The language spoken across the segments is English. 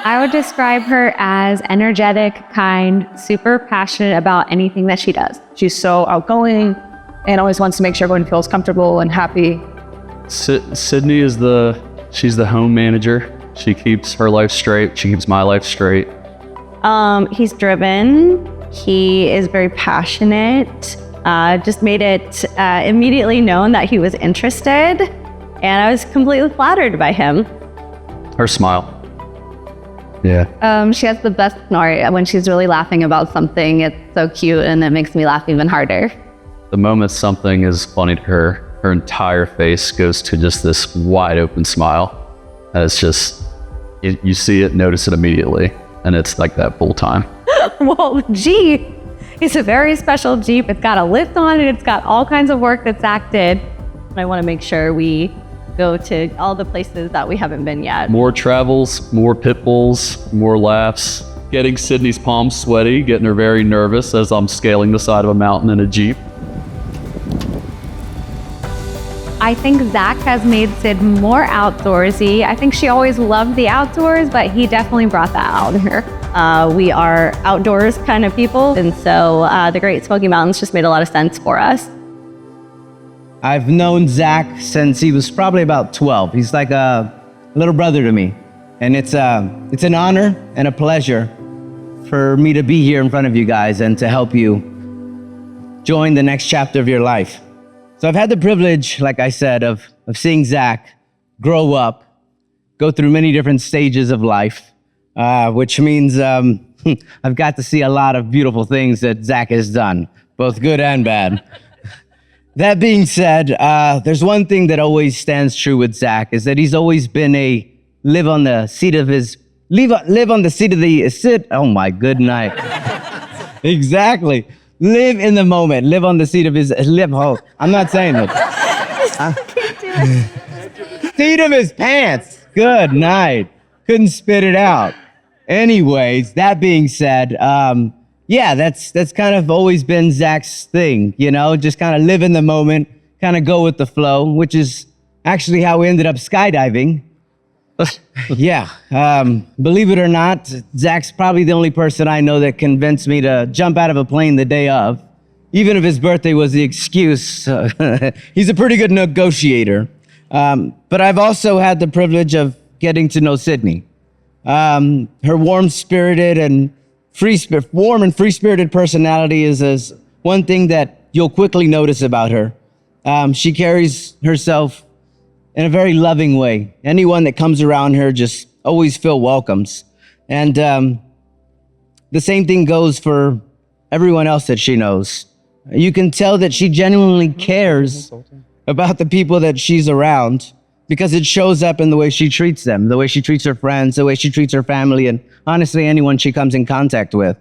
I would describe her as energetic, kind, super passionate about anything that she does. She's so outgoing and always wants to make sure everyone feels comfortable and happy. Sydney she's the home manager. She keeps her life straight. She keeps my life straight. He's driven. He is very passionate. Just made it immediately known that he was interested. And I was completely flattered by him. Her smile. Yeah. She has the best snort. When she's really laughing about something, it's so cute and it makes me laugh even harder. The moment something is funny to her, her entire face goes to just this wide open smile. And it's just, you see it, notice it immediately. And it's like that full time. Well, Jeep. It's a very special Jeep. It's got a lift on it. It's got all kinds of work that Zach did. I want to make sure we go to all the places that we haven't been yet. More travels, more pit bulls, more laughs. Getting Sydney's palms sweaty, getting her very nervous as I'm scaling the side of a mountain in a Jeep. I think Zach has made Sid more outdoorsy. I think she always loved the outdoors, but he definitely brought that out in her. We are outdoors kind of people, and so the Great Smoky Mountains just made a lot of sense for us. I've known Zach since he was probably about 12. He's like a little brother to me. And it's an honor and a pleasure for me to be here in front of you guys and to help you join the next chapter of your life. So I've had the privilege, like I said, of seeing Zach grow up, go through many different stages of life, which means I've got to see a lot of beautiful things that Zach has done, both good and bad. That being said, there's one thing that always stands true with Zach is that he's always been a live on the seat of the oh my good night. Exactly. Live in the moment. Live on the seat of his I'm not saying it. Seat of his pants. Good night. Couldn't spit it out. Anyways, that being said, yeah, that's kind of always been Zach's thing, you know, just kind of live in the moment, kind of go with the flow, which is actually how we ended up skydiving. Yeah, believe it or not, Zach's probably the only person I know that convinced me to jump out of a plane the day of, even if his birthday was the excuse. He's a pretty good negotiator. But I've also had the privilege of getting to know Sydney. Her warm-spirited and free-spirited personality is one thing that you'll quickly notice about her. She carries herself in a very loving way. Anyone that comes around her just always feel welcomes. And the same thing goes for everyone else that she knows. You can tell that she genuinely cares about the people that she's around because it shows up in the way she treats them, the way she treats her friends, the way she treats her family, and honestly, anyone she comes in contact with.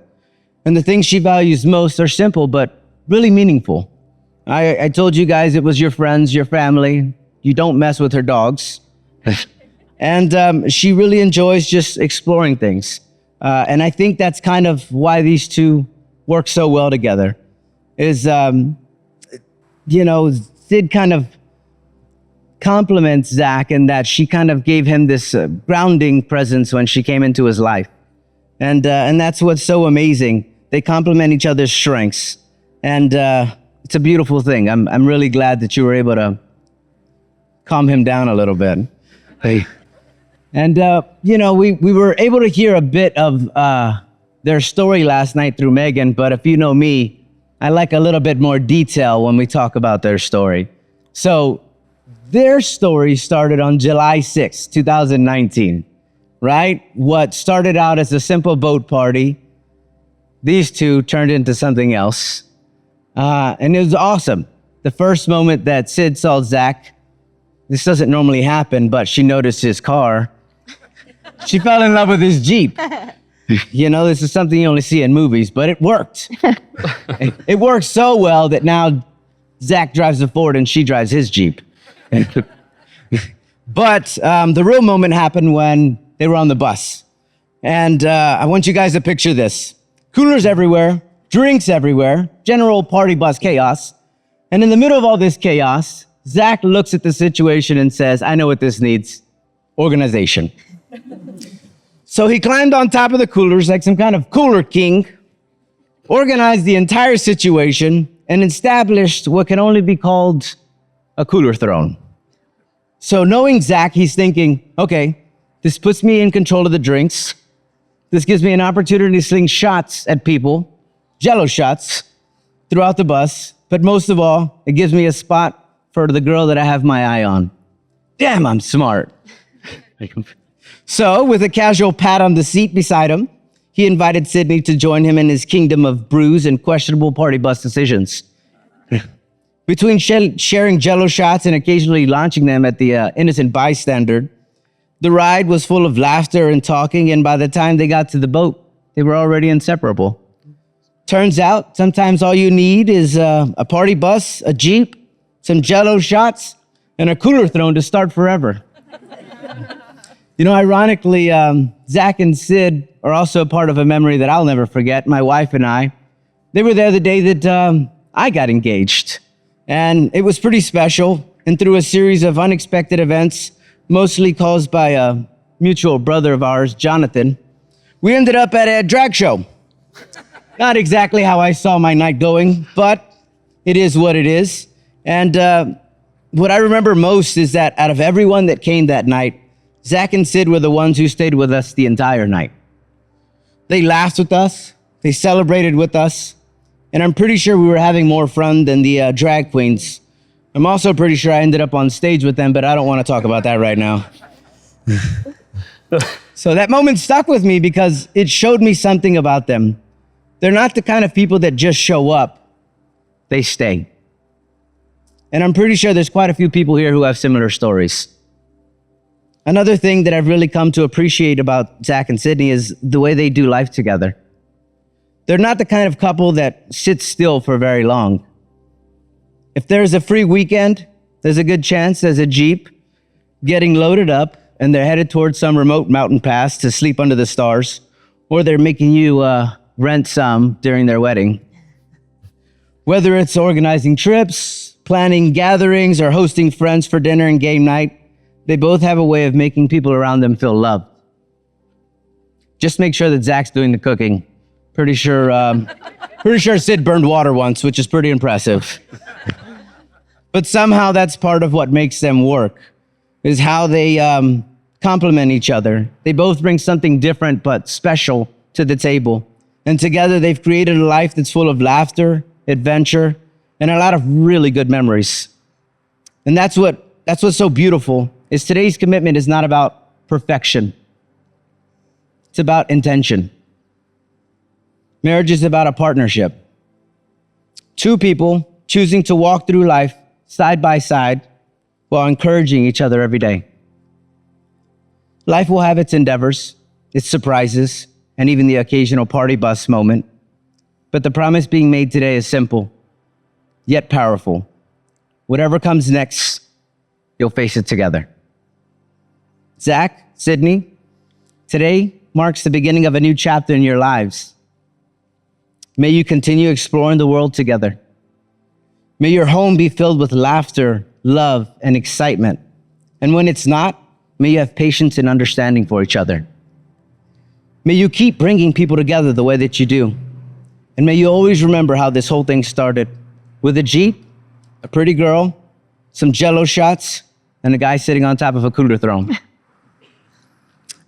And the things she values most are simple, but really meaningful. I told you guys it was your friends, your family. You don't mess with her dogs. And she really enjoys just exploring things. And I think that's kind of why these two work so well together. Is, you know, Sid kind of compliments Zach in that she kind of gave him this grounding presence when she came into his life. And that's what's so amazing. They complement each other's strengths. And it's a beautiful thing. I'm really glad that you were able to calm him down a little bit. Hey. And, you know, we were able to hear a bit of their story last night through Megan, but if you know me, I like a little bit more detail when we talk about their story. So their story started on July 6, 2019, right? What started out as a simple boat party, these two turned into something else. And it was awesome. The first moment that Sid saw Zach, this doesn't normally happen, but she noticed his car. She fell in love with his Jeep. You know, this is something you only see in movies, but it worked. It worked so well that now Zach drives a Ford and she drives his Jeep. But the real moment happened when they were on the bus. And I want you guys to picture this. Coolers everywhere, drinks everywhere, general party bus chaos. And in the middle of all this chaos, Zach looks at the situation and says, I know what this needs, organization. So he climbed on top of the coolers like some kind of cooler king, organized the entire situation, and established what can only be called a cooler throne. So knowing Zach, he's thinking, okay, this puts me in control of the drinks. This gives me an opportunity to sling shots at people, Jello shots, throughout the bus. But most of all, it gives me a spot for the girl that I have my eye on. Damn, I'm smart. So, with a casual pat on the seat beside him, he invited Sydney to join him in his kingdom of brews and questionable party bus decisions. Between sharing Jello shots and occasionally launching them at the innocent bystander, the ride was full of laughter and talking, and by the time they got to the boat, they were already inseparable. Turns out, sometimes all you need is a party bus, a Jeep, some Jello shots, and a cooler throne to start forever. You know, ironically, Zach and Sid are also a part of a memory that I'll never forget. My wife and I, they were there the day that I got engaged. And it was pretty special. And through a series of unexpected events, mostly caused by a mutual brother of ours, Jonathan, we ended up at a drag show. Not exactly how I saw my night going, but it is what it is. And what I remember most is that out of everyone that came that night, Zach and Sid were the ones who stayed with us the entire night. They laughed with us, they celebrated with us, and I'm pretty sure we were having more fun than the drag queens. I'm also pretty sure I ended up on stage with them, but I don't want to talk about that right now. So that moment stuck with me because it showed me something about them. They're not the kind of people that just show up, they stay. And I'm pretty sure there's quite a few people here who have similar stories. Another thing that I've really come to appreciate about Zach and Sydney is the way they do life together. They're not the kind of couple that sits still for very long. If there's a free weekend, there's a good chance there's a Jeep getting loaded up and they're headed towards some remote mountain pass to sleep under the stars, or they're making you rent some during their wedding. Whether it's organizing trips, planning gatherings, or hosting friends for dinner and game night, they both have a way of making people around them feel loved. Just make sure that Zach's doing the cooking. Pretty sure Sid burned water once, which is pretty impressive. But somehow that's part of what makes them work, is how they complement each other. They both bring something different but special to the table. And together they've created a life that's full of laughter, adventure, and a lot of really good memories. And that's what's so beautiful, is today's commitment is not about perfection. It's about intention. Marriage is about a partnership. Two people choosing to walk through life side by side while encouraging each other every day. Life will have its endeavors, its surprises, and even the occasional party bus moment. But the promise being made today is simple, yet powerful. Whatever comes next, you'll face it together. Zach, Sydney, today marks the beginning of a new chapter in your lives. May you continue exploring the world together. May your home be filled with laughter, love, and excitement. And when it's not, may you have patience and understanding for each other. May you keep bringing people together the way that you do. And may you always remember how this whole thing started, with a Jeep, a pretty girl, some Jello shots, and a guy sitting on top of a cooler throne.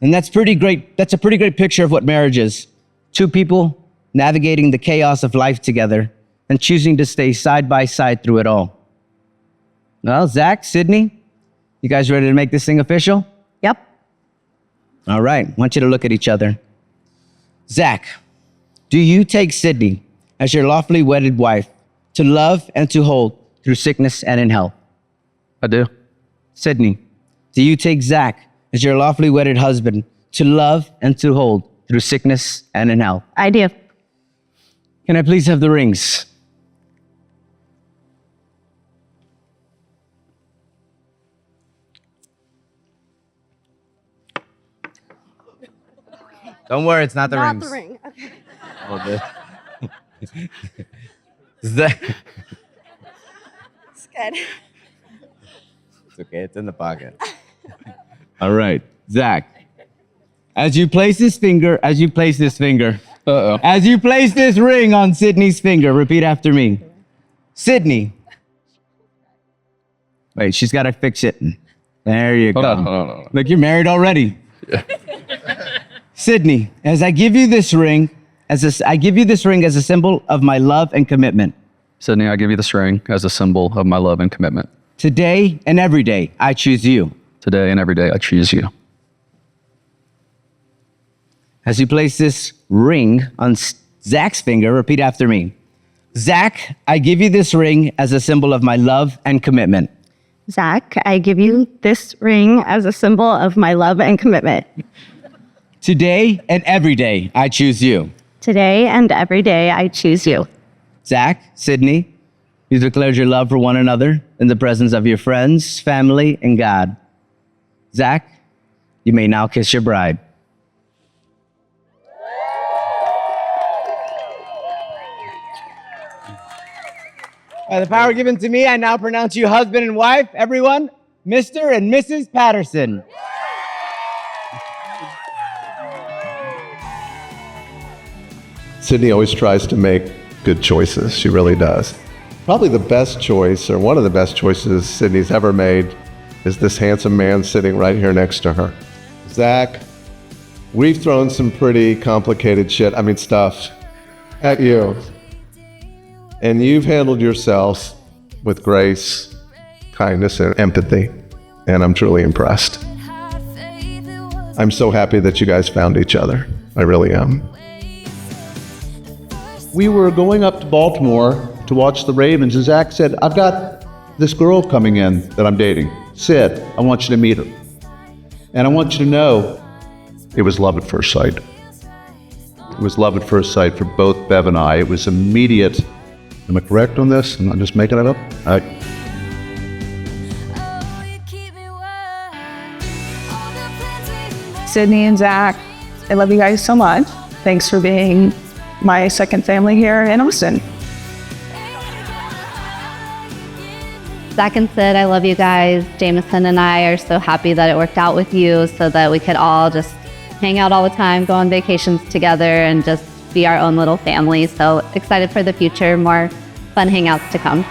And that's a pretty great picture of what marriage is. Two people navigating the chaos of life together and choosing to stay side by side through it all. Well, Zach, Sydney, you guys ready to make this thing official? Yep. All right, I want you to look at each other. Zach, do you take Sydney as your lawfully wedded wife to love and to hold through sickness and in health? I do. Sydney, do you take Zach as your lawfully wedded husband to love and to hold through sickness and in health? I do. Can I please have the rings? Don't worry, it's not the rings. Not the ring. Okay. All good. Zach. It's good. It's okay. It's in the pocket. All right, Zach. As you place this finger, as you place this ring on Sydney's finger, repeat after me. Sydney. Wait, she's got to fix it. There you go. Hold on. Look, you're married already. Yeah. Sydney, as I give you this ring, as a symbol of my love and commitment. Sydney, I give you this ring as a symbol of my love and commitment. Today and every day, I choose you. Today and every day, I choose you. As you place this ring on Zach's finger, repeat after me. Zach, I give you this ring as a symbol of my love and commitment. Zach, I give you this ring as a symbol of my love and commitment. Today and every day, I choose you. Today and every day, I choose you. Zach, Sydney, you declared your love for one another in the presence of your friends, family, and God. Zach, you may now kiss your bride. By the power given to me, I now pronounce you husband and wife. Everyone, Mr. and Mrs. Patterson. Sydney always tries to make good choices. She really does. Probably the best choice, or one of the best choices Sydney's ever made, is this handsome man sitting right here next to her. Zach, we've thrown some pretty complicated stuff at you. And you've handled yourself with grace, kindness, and empathy. And I'm truly impressed. I'm so happy that you guys found each other. I really am. We were going up to Baltimore to watch the Ravens, and Zach said, I've got this girl coming in that I'm dating, Sid. I want you to meet her. And I want you to know it was love at first sight. It was love at first sight for both Bev and I. It was immediate. Am I correct on this? I'm not just making it up? Sydney and Zach, I love you guys so much. Thanks for being my second family here in Austin. Zach and Sid, I love you guys. Jameson and I are so happy that it worked out with you so that we could all just hang out all the time, go on vacations together, and just be our own little family. So excited for the future, more fun hangouts to come.